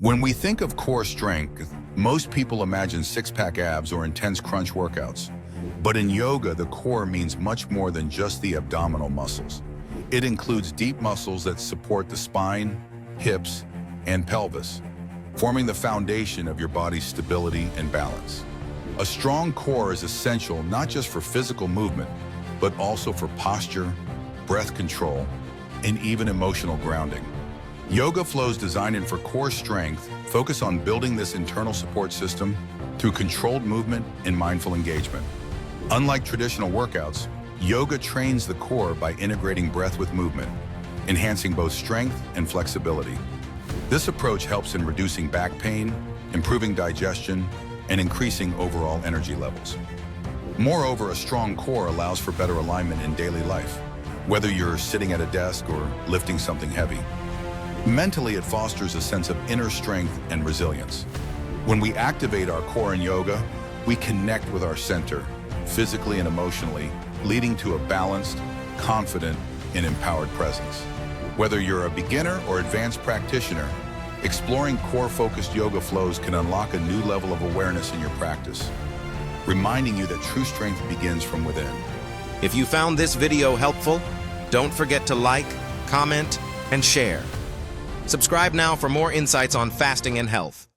When we think of core strength, most people imagine six-pack abs or intense crunch workouts. But in yoga, the core means much more than just the abdominal muscles. It includes deep muscles that support the spine, hips, and pelvis, forming the foundation of your body's stability and balance. A strong core is essential not just for physical movement, but also for posture, breath control, and even emotional grounding. Yoga flows designed for core strength focus on building this internal support system through controlled movement and mindful engagement. Unlike traditional workouts, yoga trains the core by integrating breath with movement, enhancing both strength and flexibility. This approach helps in reducing back pain, improving digestion, and increasing overall energy levels. Moreover, a strong core allows for better alignment in daily life, whether you're sitting at a desk or lifting something heavy. Mentally, it fosters a sense of inner strength and resilience. When we activate our core in yoga, we connect with our center, physically and emotionally, leading to a balanced, confident, and empowered presence. Whether you're a beginner or advanced practitioner, exploring core-focused yoga flows can unlock a new level of awareness in your practice, reminding you that true strength begins from within. If you found this video helpful, don't forget to like, comment, and share. Subscribe now for more insights on fasting and health.